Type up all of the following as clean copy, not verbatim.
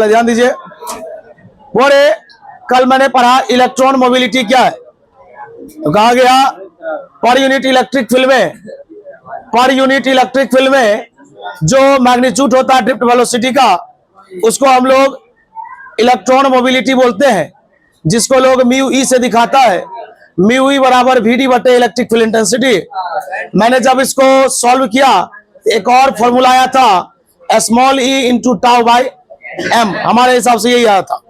ध्यान दीजिए। बोले कल मैंने पढ़ा इलेक्ट्रॉन मोबिलिटी क्या है, तो कहा गया पर यूनिट इलेक्ट्रिक फील्ड में जो मैग्नीट्यूड होता है ड्रिफ्ट वेलोसिटी का, उसको हम लोग इलेक्ट्रॉन मोबिलिटी बोलते हैं, जिसको लोग म्यू ई से दिखाता है। म्यू ई बराबर वी डी बटे इलेक्ट्रिक फील्ड इंटेंसिटी। मैंने जब इसको सॉल्व किया, एक और फॉर्मूला आया था small e into tau by m, हमारे हिसाब से यही आया था।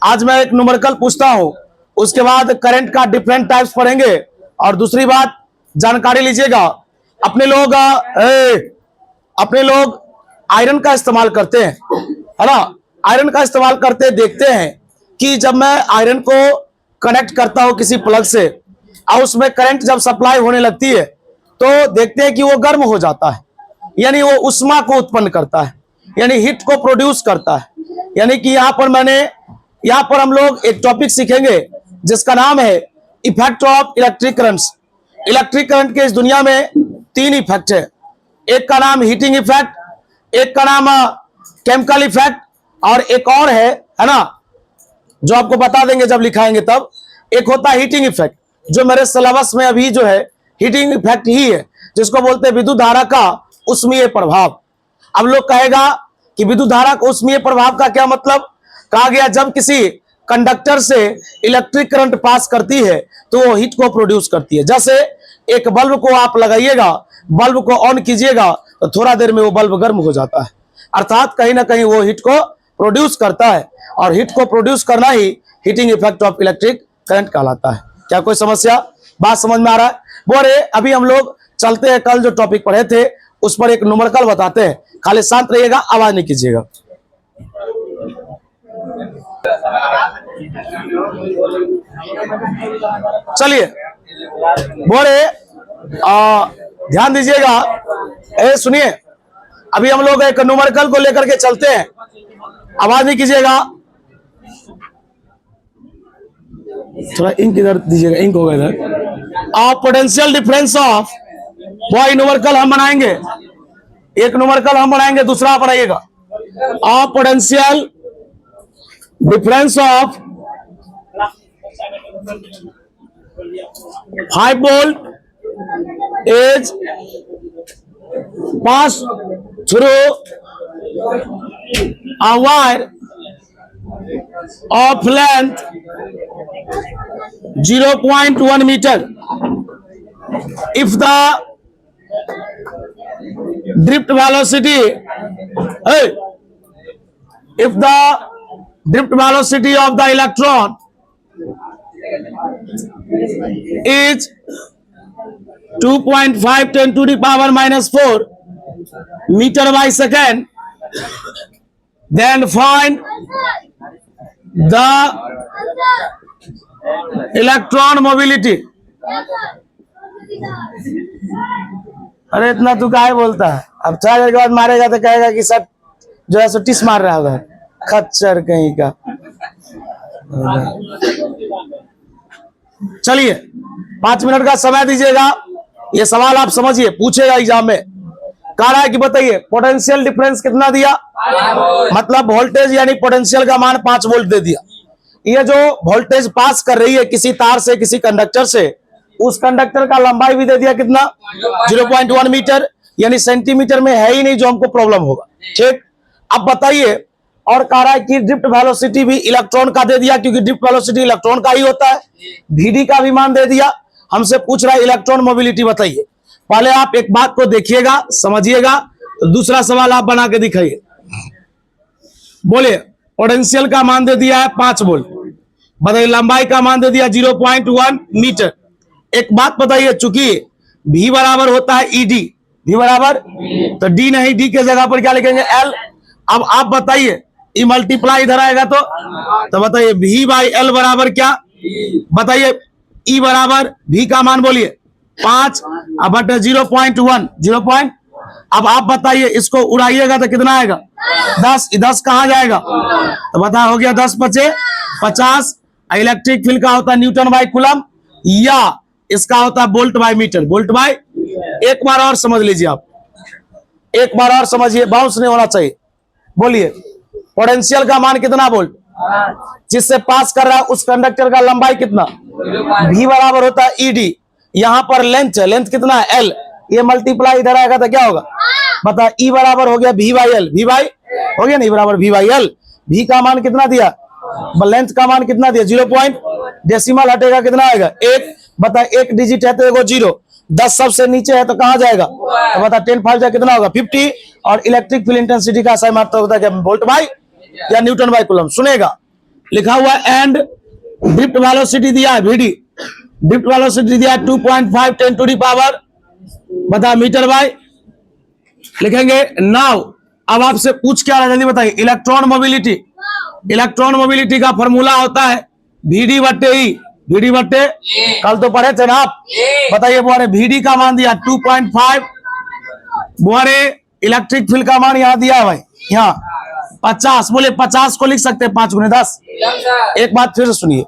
आज मैं एक न्यूमेरिकल पूछता हूं, उसके बाद करंट का डिफरेंट टाइप्स पढ़ेंगे। और दूसरी बात जानकारी लीजिएगा, अपने लोग आयरन का इस्तेमाल करते हैं, है ना। आयरन का इस्तेमाल करते देखते हैं कि जब मैं आयरन को कनेक्ट करता हूं किसी प्लग से और उसमें करंट जब सप्लाई होने लगती है, तो देखते हैं कि वो गर्म हो जाता है, यानी वो उष्मा को उत्पन्न करता है, यानी हीट को प्रोड्यूस करता है। यानी कि यहाँ पर हम लोग एक टॉपिक सीखेंगे जिसका नाम है effect of electric currents. Electric current के इस दुनिया में 3 इफेक्ट है। एक का नाम हीटिंग इफेक्ट, एक का नाम केमिकल इफेक्ट, और एक और है ना, जो आपको बता देंगे जब लिखाएंगे तब। एक होता है हीटिंग इफेक्ट, जो मेरे सिलेबस में अभी जो है हीटिंग इफेक्ट ही है, जिसको बोलते हैं विद्युत धारा का उष्मीय प्रभाव। अब लोग कहेगा कि विद्युत धारा का उष्मीय प्रभाव का क्या मतलब। कहा गया जब किसी कंडक्टर से इलेक्ट्रिक करंट पास करती है तो वो हीट को प्रोड्यूस करती है। जैसे एक बल्ब को आप लगाइएगा, बल्ब को ऑन कीजिएगा तो थोड़ा देर में वो बल्ब गर्म हो जाता है, अर्थात कहीं ना कहीं वो हीट को प्रोड्यूस करता है, और हीट को प्रोड्यूस करना ही heating effect of electric current कहलाता है। क्या कोई समस्या, बात समझ में आ रहा है? बोले अभी हम लोग चलते हैं, कल जो टॉपिक पढ़े थे उस पर एक न्यूमेरिकल बताते हैं, खाली शांत रहिएगा, आवाज नहीं कीजिएगा। चलिए बोले ध्यान दीजिएगा, सुनिए। अभी हम लोग एक न्यूमेरिकल को लेकर के चलते हैं, आवाज नहीं कीजिएगा, थोड़ा इंक इधर दीजिएगा, इंक होगा इधर। पोटेंशियल डिफरेंस ऑफ वही न्यूमेरिकल हम बनाएंगे, एक न्यूमेरिकल हम बनाएंगे, दूसरा बनाइएगा। Potential difference of 5 volt is passed through a wire of length 0.1 meter. If the drift velocity of the electron is 2.5 10 to the power minus 4 meter by second, then find the electron mobility. अरे इतना तू काहे बोलता है? अब 4 देर के बाद मारेगा तो कहेगा कि सब जो है सो टिस मार रहा है, खच्चर कहीं का। चलिए 5 मिनट का समय दीजिएगा, ये सवाल आप समझिए, पूछेगा एग्जाम में। कह रहा है कि बताइए पोटेंशियल डिफरेंस कितना दिया, मतलब वोल्टेज यानी पोटेंशियल का मान 5 वोल्ट दे दिया। ये जो वोल्टेज पास कर रही है किसी तार से किसी कंडक्टर से, उस कंडक्टर का लंबाई भी दे दिया कितना, 0.1 मीटर, यानी सेंटीमीटर में है ही नहीं जो हमको प्रॉब्लम होगा। ठीक, अब बताइए। और कह रहा है कि ड्रिफ्ट वेलोसिटी भी इलेक्ट्रॉन का दे दिया, क्योंकि ड्रिफ्ट वेलोसिटी इलेक्ट्रॉन का ही होता है। वीडी का भी मान दे दिया। हमसे पूछ रहा है इलेक्ट्रॉन मोबिलिटी बताइए। पहले आप एक बात को देखिएगा, समझिएगा, तो दूसरा सवाल आप बना के दिखाइए। बोले पोटेंशियल का मान दे दिया है 5 वोल्ट, बताइए लंबाई का मान दे दिया 0.1 मीटर। एक बात बताइए, चूंकि V बराबर होता है ED, V बराबर, तो D नहीं, D के जगह पर क्या लिखेंगे, L। अब आप बताइए, ई मल्टीप्लाई इधर आएगा तो बताइए V बाई L बराबर क्या, बताइए E बराबर V का मान बोलिए 5 बट 0.1 अब आप बताइए, इसको उड़ाइएगा तो कितना आएगा, 10। 10 कहाँ जाएगा, तो बता, हो गया 10 × 5 = 50। इलेक्ट्रिक फील्ड का होता है न्यूटन बाई कूलम, या इसका होता है volt by metre, volt by. एक बार और समझ लीजिए, आप एक बार और समझिए, बाउंस नहीं होना चाहिए। बोलिए पोटेंशियल का मान कितना वोल्ट, जिससे पास कर रहा है उस कंडक्टर का लंबाई कितना, V बराबर होता है ED। यहाँ पर लेंथ है, लेंथ कितना है L, ये मल्टीप्लाई इधर आएगा तो क्या होगा बता, E बराबर हो गया V by L, V by हो गया नहीं बराबर V बाई L। V का मान कितना दिया, लेंथ का मान कितना दिया 0. डेसिमल हटेगा कितना आएगा 1, बता 1 डिजिट है तो एगो 0, 10 सबसे नीचे है तो कहां जाएगा, तो बता 10 5 कितना होगा 50। और इलेक्ट्रिक फील्ड इंटेंसिटी का सही मात्रा होता है क्या, वोल्ट बाई या न्यूटन बाई कूलम। सुनेगा लिखा हुआ एंड ड्रिफ्ट वेलोसिटी दिया है VD, ड्रिफ्ट वेलोसिटी दिया है 2.5 10 टू द पावर बता मीटर बाई, लिखेंगे नाउ। अब आपसे पूछ क्या रहा है जल्दी बताइए, इलेक्ट्रॉन मोबिलिटी, इलेक्ट्रॉन मोबिलिटी का फॉर्मूला होता है VD बट्टे E, VD बट्टे कल तो पढ़े थे ना आप, बताइए बुआरे VD का मान दिया 2.5, बुआरे इलेक्ट्रिक फील्ड का मान यहाँ दिया है भाई, यहाँ 50, बोले 50 को लिख सकते हैं 5 गुने 10। एक बात फिर से सुनिए,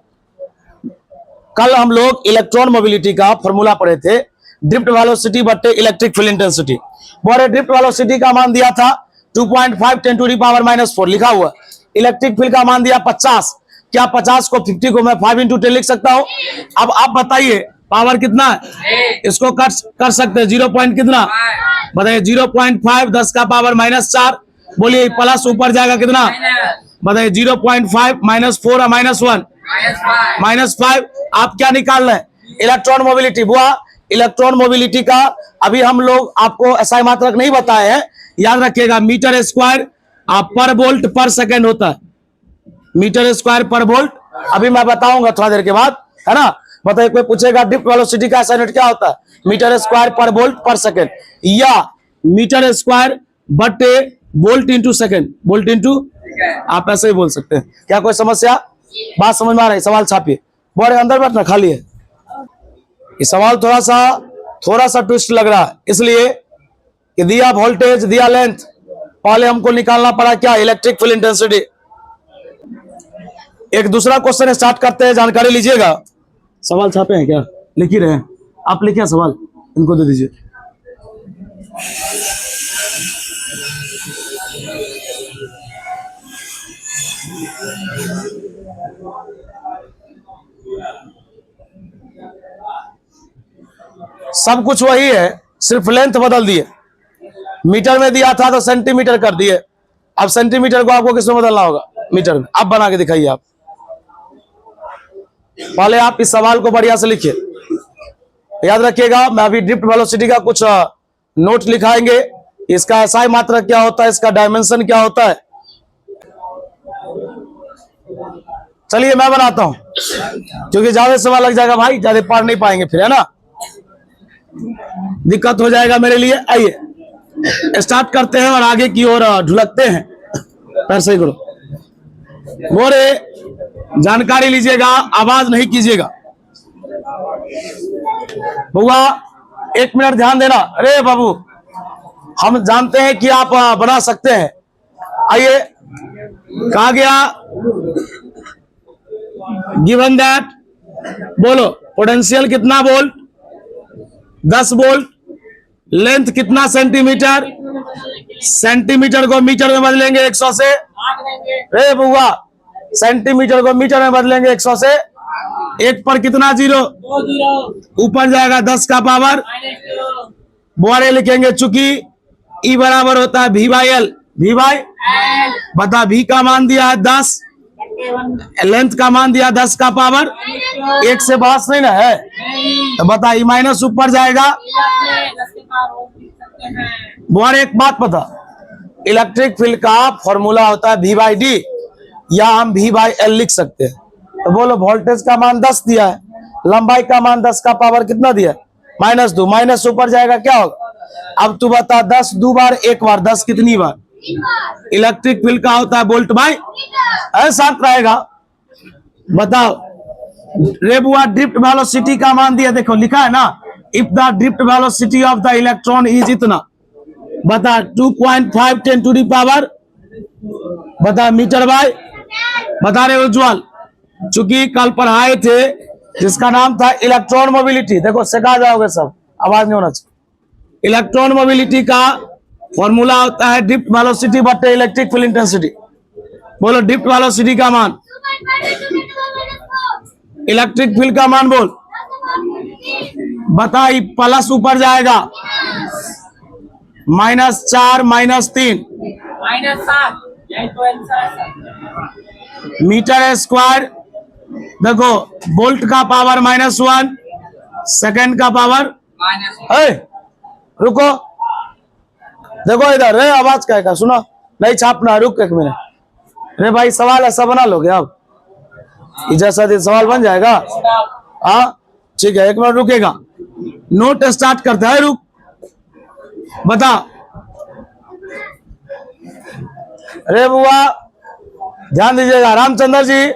कल हम लोग इलेक्ट्रॉन मोबिलिटी का फॉर्मूला पढ़े थे ड्रिफ्ट वेलोसिटी बट्टे इलेक्ट्रिक फील्ड इंटेंसिटी, बुआरे ड्रिफ्ट वेलोसिटी का मान दिया था 2.5 10 टू द पावर -4 लिखा हुआ, इलेक्ट्रिक फील्ड का मान दिया 50, क्या 50 को 50 को मैं 5 × 10 लिख सकता हूं। अब आप बताइए पावर कितना है, इसको कर सकते हैं 0 पॉइंट कितना, बताइए 0.5 10 का पावर -4, बोलिए प्लस ऊपर जाएगा कितना, बताइए 0.5 -4 और -1 -5। आप क्या निकाल रहे हैं इलेक्ट्रॉन मोबिलिटी, बुआ इलेक्ट्रॉन मोबिलिटी का अभी हम लोग आपको एसआई मात्रक नहीं बताए हैं, याद रखिएगा मीटर स्क्वायर पर वोल्ट पर सेकंड होता है, मीटर स्क्वायर पर वोल्ट, अभी मैं बताऊंगा थोड़ा देर के बाद, है ना। बताइए कोई पूछेगा ड्रिफ्ट वेलोसिटी का एसआई यूनिट क्या होता है, मीटर स्क्वायर पर वोल्ट पर सेकंड, या मीटर स्क्वायर बटे volt into second, volt into, आप ऐसे ही बोल सकते हैं। क्या कोई समस्या, बात समझ में आ रही, सवाल छापिए, बड़े अंदर बैठना खाली है, ये सवाल थोड़ा सा ट्विस्ट लग रहा है, इसलिए कि दिया वोल्टेज दिया लेंथ, पहले हमको निकालना पड़ा क्या इलेक्ट्रिक फील्ड इंटेंसिटी। एक दूसरा क्वेश्चन स्टार्ट करते हैं, जानकारी लीजिएगा। सवाल छापे हैं क्या, लिख ही रहे हैं आप, लिखिए सवाल, इनको दे दीजिए। सब कुछ वही है, सिर्फ लेंथ बदल दिए, मीटर में दिया था तो सेंटीमीटर कर दिए, अब सेंटीमीटर को आपको किसमें बदलना होगा, मीटर में। अब बना के दिखाइए आप, पहले आप इस सवाल को बढ़िया से लिखिए, याद रखिएगा। मैं अभी ड्रिफ्ट वेलोसिटी का कुछ नोट लिखाएंगे, इसका एसआई मात्रक क्या होता है, इसका डायमेंशन क्या होता है। चलिए मैं बनाता हूं, क्योंकि ज्यादा समय लग जाएगा भाई, ज्यादा पढ़ नहीं पाएंगे फिर, है ना, दिक्कत हो जाएगा मेरे लिए। आइए स्टार्ट करते हैं और आगे की ओर ढुलकते हैं, पैर सही करो, गोरे जानकारी लीजिएगा, आवाज नहीं कीजिएगा। बुआ 1 मिनट ध्यान देना, अरे बाबू हम जानते हैं कि आप बना सकते हैं। आइए, कहा गया गिवन दैट, बोलो पोटेंशियल कितना वोल्ट 10 वोल्ट, लेंथ कितना सेंटीमीटर, सेंटीमीटर को मीटर में बदलेंगे 100 से, रे बुआ सेंटीमीटर को मीटर में बदलेंगे 100 से, 1 पर कितना 0, ऊपर जाएगा 10 का पावर, बुआरे लिखेंगे चूंकि E बराबर होता है V by L, V by बता, V का मान दिया है 10, लेंथ का मान दिया 10 का पावर, 1 से बहस नहीं ना है, तो बता E माइनस ऊपर जाएगा। बुआरे एक बात पता, इलेक्ट्रिक फील्ड का फॉर्मूला होता है V बाई D, या हम V बाई L लिख सकते हैं। तो बोलो वोल्टेज का मान 10 दिया है, लंबाई का मान 10 का पावर कितना दिया, -2, माइनस ऊपर जाएगा क्या होगा। अब तू बता 10 2 बार 1 बार 10 कितनी बार, इलेक्ट्रिक फील्ड का होता है वोल्ट बाई, ऐसा रहेगा। बताओ रे बुआ ड्रिफ्ट वेलोसिटी का मान दिया, देखो लिखा है ना, if the drift velocity of the electron is इतना, बता 2.5 10 टू द पावर, बता मीटर बाई, बता रहे उज्जवल, चूंकि कल पढ़ाए थे जिसका नाम था इलेक्ट्रॉन मोबिलिटी, देखो सिखा जाओगे सब, आवाज नहीं होना चाहिए। इलेक्ट्रॉन मोबिलिटी का फॉर्मूला होता है ड्रिफ्ट वेलोसिटी बटे इलेक्ट्रिक फील्ड इंटेंसिटी, बोलो ड्रिफ्ट वेलोसिटी का मान, इलेक्ट्रिक फील्ड का मान बोल, बता। प्लस ऊपर जाएगा, -4 -3 -7, यही तो आंसर है। Metre square. देखो वोल्ट का पावर -1, सेकंड का पावर रुको, देखो इधर रे, आवाज का सुनो, नहीं छापना, रुक एक मिनट रे भाई, सवाल ऐसा बना लोगे अब, जैसा सवाल बन जाएगा। हाँ ठीक है, एक मिनट रुकेगा, नोट स्टार्ट करता है, रुक बता। अरे बुआ ध्यान दीजिएगा, रामचंद्र जी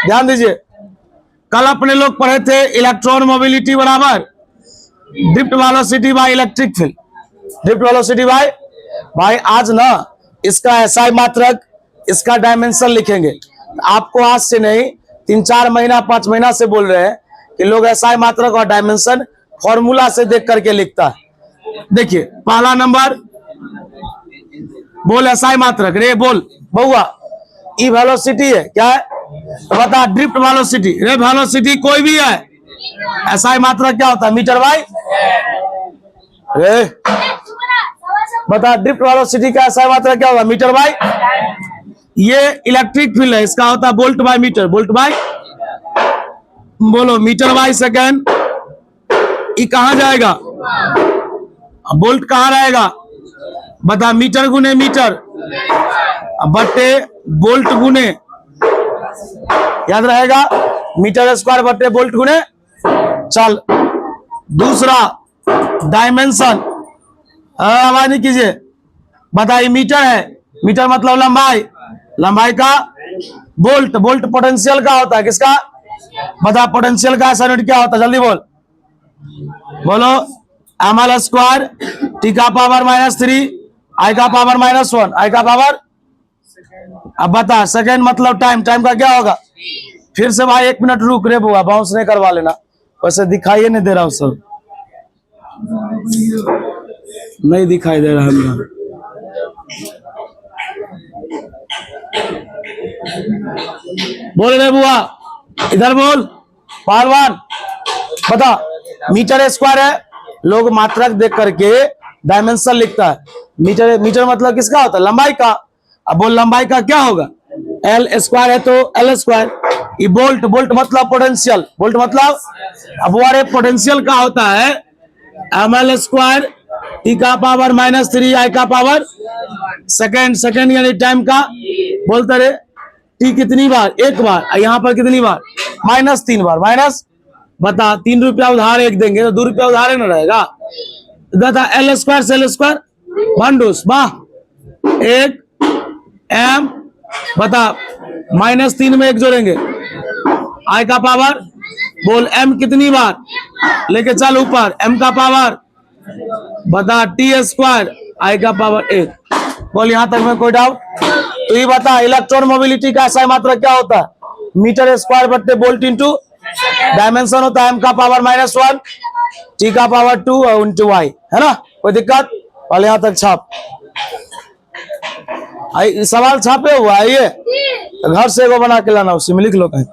ध्यान दीजिए। कल अपने लोग पढ़े थे इलेक्ट्रॉन मोबिलिटी बराबर drift velocity by electric field, drift velocity bye भाई। आज ना इसका एसआई मात्रक, इसका डायमेंशन लिखेंगे। आपको आज से नहीं 3-4 महीना 5 महीना से बोल रहे हैं कि लोग एसआई मात्रक और डायमेंशन फॉर्मूला से देख करके लिखता है। देखिए पहला नंबर बोल, एसआई मात्रक रे बोल बउआ, ई वेलोसिटी है क्या है, तो बता ड्रिफ्ट वेलोसिटी रे, वेलोसिटी कोई भी है, एसआई मात्रक क्या होता है, मीटर बाय रे, बता ड्रिफ्ट वेलोसिटी का एसआई मात्रक क्या होगा, मीटर बाय। ये इलेक्ट्रिक फील्ड है, इसका होता है volt by metre, volt by बोलो मीटर बाय सेकेंड। ये कहां जाएगा, वोल्ट कहां रहेगा, बता मीटर गुने मीटर बट्टे वोल्ट गुने, याद रहेगा, मीटर स्क्वायर बट्टे वोल्ट गुने। चल दूसरा डायमेंशन, आवाज नहीं कीजिए, बताइए मीटर है, मीटर मतलब लंबाई, लंबाई का वोल्ट, वोल्ट पोटेंशियल का होता है, किसका बता, पोटेंशियल का ऐसा यूनिट क्या होता है, जल्दी बोल, बोलो ml स्क्वायर t का पावर -3 i का पावर -1 i का पावर। अब बता सेकेंड मतलब टाइम, टाइम का क्या होगा, फिर से भाई 1 मिनट रुक रे बुआ, बाउंस नहीं करवा लेना, वैसे दिखाई नहीं दे रहा, सब नहीं दिखाई दे रहा है। बोल रे बुआ, इधर बोल, पावर बता। मीटर स्क्वायर है, लोग मात्रक देख करके डायमेंशन लिखता है, मीटर, मीटर मतलब किसका होता है, लंबाई का। अब बोल लंबाई का क्या होगा, एल स्क्वायर है तो एल स्क्वायर। ये वोल्ट, वोल्ट मतलब पोटेंशियल, वोल्ट मतलब, अब वो पोटेंशियल का होता है ml स्क्वायर टी का पावर -3 i का पावर सेकेंड, सेकेंड यानी टाइम का बोलते रहे। टी कितनी बार, एक बार, यहाँ पर कितनी बार, -3 बार, माइनस बता, 3 रुपया उधार एक देंगे तो 2 रुपया उधार न रहेगा, बता एल स्क्वायर से एल स्क्वायर भंडूस वाह, एक एम बता, -3 में 1 जोड़ेंगे, आई का पावर बोल, एम कितनी बार लेके चल ऊपर, एम का पावर बता, टी स्क्वायर आई का पावर 1 बोल। यहां तक में कोई डाउट, तो ये बता इलेक्ट्रॉन मोबिलिटी का एसआई मात्रक क्या होता है, मीटर स्क्वायर बट्टे वोल्ट इंटू डायमेंशन होता है, एम का पावर -1 टी का पावर 2 और इंटू वाई, है ना, कोई दिक्कत, और यहां तक छाप। सवाल छापे हुआ है ये, घर से एगो बना के लाना, उसी में लिख लो कहीं।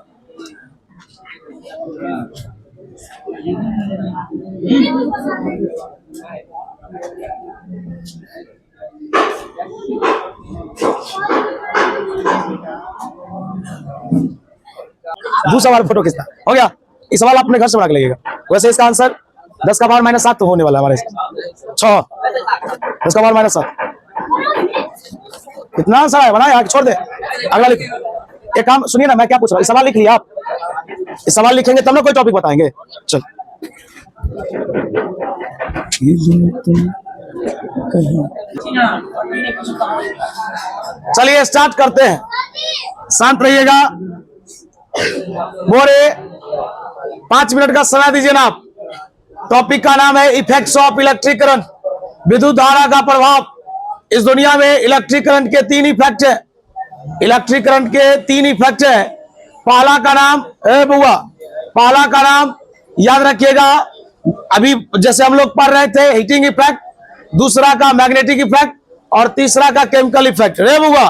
दूसरा सवाल फोटो खींचना हो गया, इस सवाल अपने घर से बना के लगेगा। वैसे इसका आंसर 10 का पावर -7 तो होने वाला है हमारे 6, 10 का पावर -7 कितना आंसर है, बना छोड़ दे, अगला लिख। एक काम सुनिए ना, मैं क्या पूछ रहा हूँ, इस सवाल लिख लिया आप, इस सवाल लिखेंगे तब ना कोई टॉपिक बताएंगे। चल चलिए स्टार्ट करते हैं, शांत रहिएगा। बोरे 5 मिनट का समय दीजिए ना आप। टॉपिक का नाम है इफेक्ट्स ऑफ इलेक्ट्रिक करंट, विद्युत धारा का प्रभाव। इस दुनिया में इलेक्ट्रिक करंट के 3 इफेक्ट है, इलेक्ट्रिक करंट के 3 इफेक्ट है। पहला का नाम बुआ, पहला का नाम याद रखिएगा, अभी जैसे हम लोग पढ़ रहे थे हीटिंग इफेक्ट, दूसरा का मैग्नेटिक इफेक्ट और तीसरा का केमिकल इफेक्ट। रे बुआ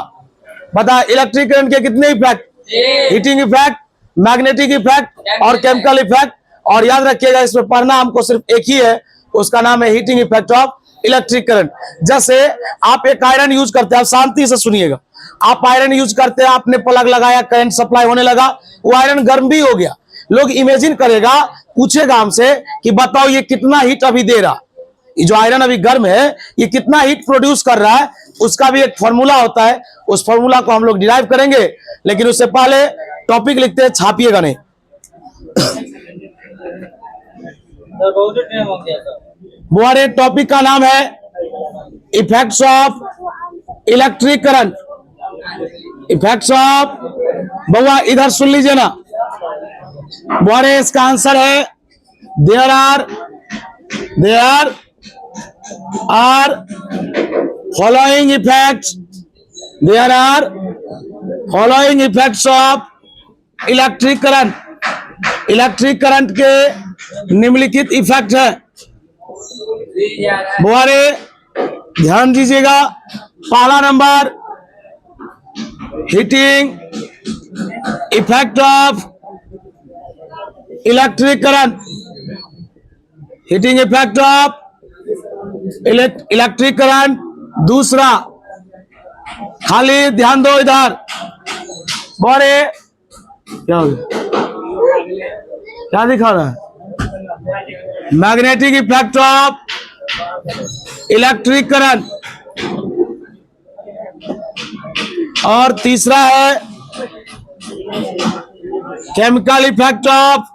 बता इलेक्ट्रिक करंट के कितने effect? Heating effect, magnetic effect और केमिकल इफेक्ट। और याद रखिएगा इसमें पढ़ना हमको सिर्फ एक ही है, उसका नाम है heating effect of electric current. जैसे आप एक आयरन यूज करते हैं, आप शांति से सुनिएगा, आप आयरन यूज करते हैं, आपने प्लग लगाया, करंट सप्लाई होने लगा, वो आयरन गर्म भी हो गया। लोग इमेजिन करेगा, पूछेगा हमसे कि बताओ ये कितना हीट अभी दे रहा, ये जो आयरन अभी गर्म है ये कितना हीट प्रोड्यूस कर रहा है। उसका भी एक फॉर्मूला होता है, उस फॉर्मूला को हम लोग डिराइव करेंगे, लेकिन उससे पहले टॉपिक लिखते हैं, छापिएगा नहीं। बहुत टाइम हो गया सर। हमारे टॉपिक का नाम है effects of electric current. Effects of, बउआ इधर सुन लीजिए ना, हमारे इसका आंसर है there are following effects, there are following effects of electric current. Electric current के निम्नलिखित इफेक्ट है। बुआरे ध्यान दीजिएगा, पहला number heating effect of electric current, heating effect of electric current. दूसरा, खाली ध्यान दो इधर, बुआरे क्या हो गया? क्या दिखा रहा है? Magnetic effect of electric current. और तीसरा है chemical effect of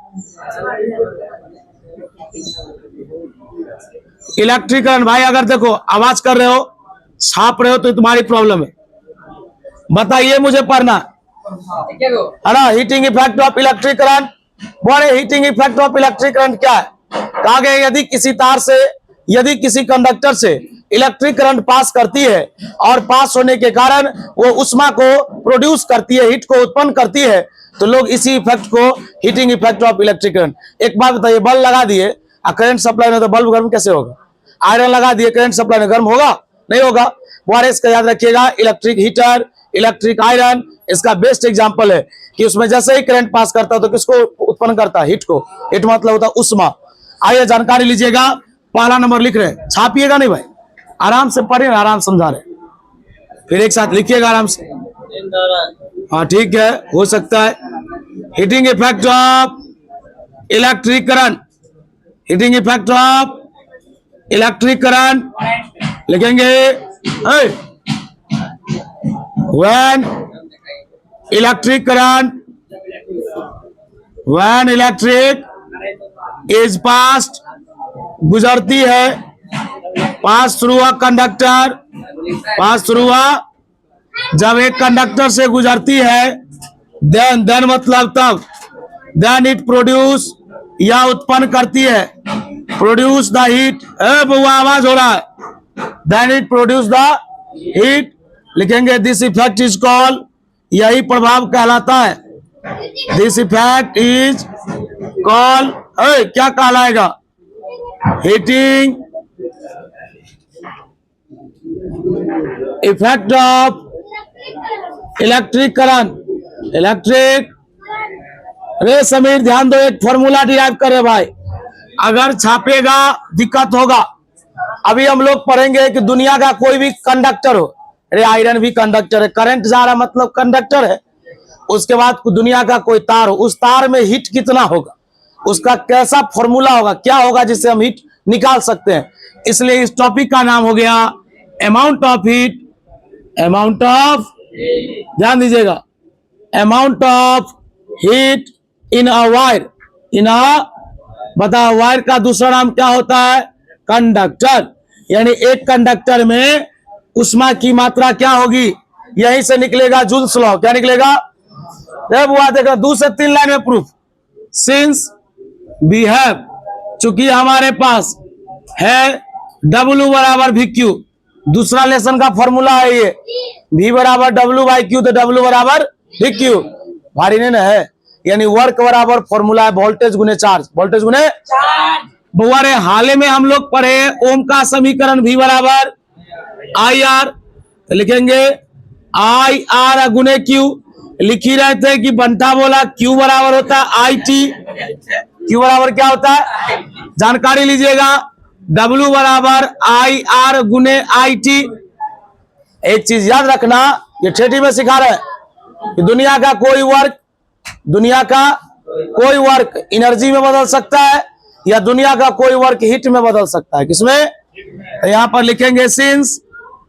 electric current. भाई अगर देखो आवाज कर रहे हो, छाप रहे हो, तो तुम्हारी प्रॉब्लम है, बताइए मुझे पढ़ना है ना। Heating effect of electric current, बोले heating effect of electric current क्या है? कहा गया यदि किसी तार से, यदि किसी कंडक्टर से इलेक्ट्रिक करंट पास करती है और पास होने के कारण वो उष्मा को प्रोड्यूस करती है, हीट को उत्पन्न करती है, तो लोग इसी इफेक्ट को heating effect of electric current. एक बात बताइए, बल्ब लगा दिए और करंट सप्लाई में, तो बल्ब गर्म कैसे होगा? आयरन लगा दिए, करंट सप्लाई में गर्म होगा? नहीं होगा। वायरस का याद रखिएगा, इलेक्ट्रिक हीटर, इलेक्ट्रिक आयरन इसका बेस्ट एग्जांपल है कि उसमें जैसे ही करंट पास करता है तो किसको उत्पन्न करता है? हीट को। हीट मतलब होता है उष्मा। आइए जानकारी लीजिएगा, पहला नंबर लिख रहे हैं, छापिएगा नहीं भाई, आराम से पढ़िए, आराम समझा रहे, फिर एक साथ लिखिएगा आराम से। हाँ ठीक है, हो सकता है। Heating effect of electric current, heating effect of electric current लिखेंगे when electric current, when electric is passed, गुजरती है, pass through a conductor, pass through a, जब एक कंडक्टर से गुजरती है, देन मतलब तब, देन इट प्रोड्यूस, या उत्पन्न करती है, प्रोड्यूस द हीट, बुआ आवाज हो रहा है, then it produce the heat लिखेंगे। दिस इफेक्ट इज कॉल्ड, यही प्रभाव कहलाता है, दिस इफेक्ट इज कॉल्ड, क्या कहलाएगा? Heating effect of electric current. Electric, अरे समीर ध्यान दो, एक फॉर्मूला डिराइव करे भाई, अगर छापेगा दिक्कत होगा। अभी हम लोग पढ़ेंगे कि दुनिया का कोई भी कंडक्टर हो, अरे आयरन भी कंडक्टर है, करंट जा रहा मतलब कंडक्टर है। उसके बाद दुनिया का कोई तार हो, उस तार में हीट कितना होगा, उसका कैसा फॉर्मूला होगा, क्या होगा जिससे हम हीट निकाल सकते हैं। इसलिए इस टॉपिक का नाम हो गया amount of heat, amount of, ध्यान दीजिएगा, amount of heat in a wire, in a, बताओ वायर का दूसरा नाम क्या होता है? कंडक्टर। यानी एक कंडक्टर में उष्मा की मात्रा क्या होगी, यहीं से निकलेगा जूल्स लॉ। क्या निकलेगा? देखो 2 से 3 लाइन में प्रूफ। सिंस वी हैव, चूंकि हमारे पास है W बराबर वी क्यू, दूसरा लेसन का फॉर्मूला है ये, V बराबर W बाई क्यू, तो W बराबर वी क्यू, भारी नहीं ना है, यानी वर्क बराबर फॉर्मूला है वोल्टेज गुने चार्ज, वोल्टेज गुने बुआरे। हाल में हम लोग पढ़े ओम का समीकरण V बराबर आई आर, तो लिखेंगे आई आर गुने क्यू। लिख ही रहे थे कि बंटा बोला क्यू बराबर होता है आई टी। क्यू बराबर क्या होता है, जानकारी लीजिएगा, डब्ल्यू बराबर आई आर गुने आई टी। एक चीज याद रखना, ये ठेठी में सिखा रहे हैं कि दुनिया का कोई वर्क एनर्जी में बदल सकता है या दुनिया का कोई वर्क हीट में बदल सकता है। किसमें? तो यहां पर लिखेंगे सिंस,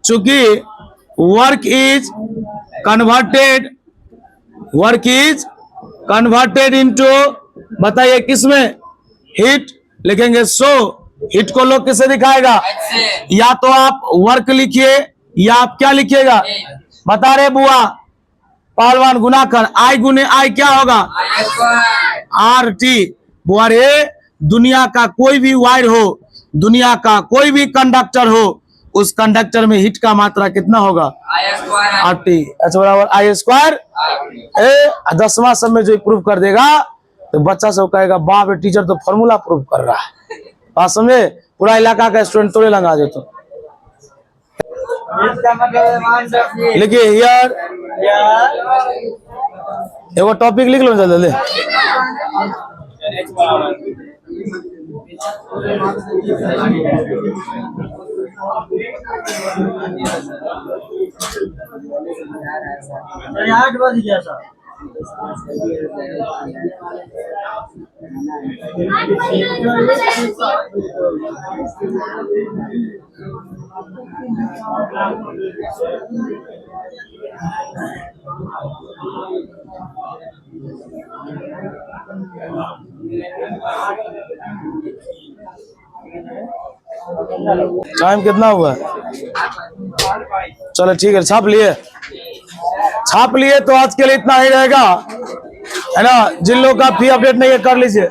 चूंकि वर्क इज कन्वर्टेड इनटू, बताइए किसमें? हीट। लिखेंगे सो हीट को लोग किससे दिखाएगा? या तो आप वर्क लिखिए या आप क्या लिखिएगा? बता रहे बुआ, पहलवान गुना कर, आई गुने आई क्या होगा? R T. बुआ रे, दुनिया का कोई भी वायर हो, दुनिया का कोई भी कंडक्टर हो, उस कंडक्टर में हीट का मात्रा कितना होगा? R T. एच बराबर आई स्क्वायर। 10वां सब में जो प्रूव कर देगा तो बच्चा सब कहेगा बाप रे टीचर तो फॉर्मूला प्रूव कर रहा है। बात समझे? पूरा इलाका का स्टूडेंट तोड़े लगा दे। तो इसका मतलब मान रखिए लिखिए हियर, एगो टॉपिक लिख लो जल्दी। अरे 8 बज गया सर। टाइम कितना हुआ? चलो ठीक है, छाप लिए तो आज के लिए इतना ही रहेगा, है ना। जिन लोगों का फी अपडेट नहीं है कर लीजिए।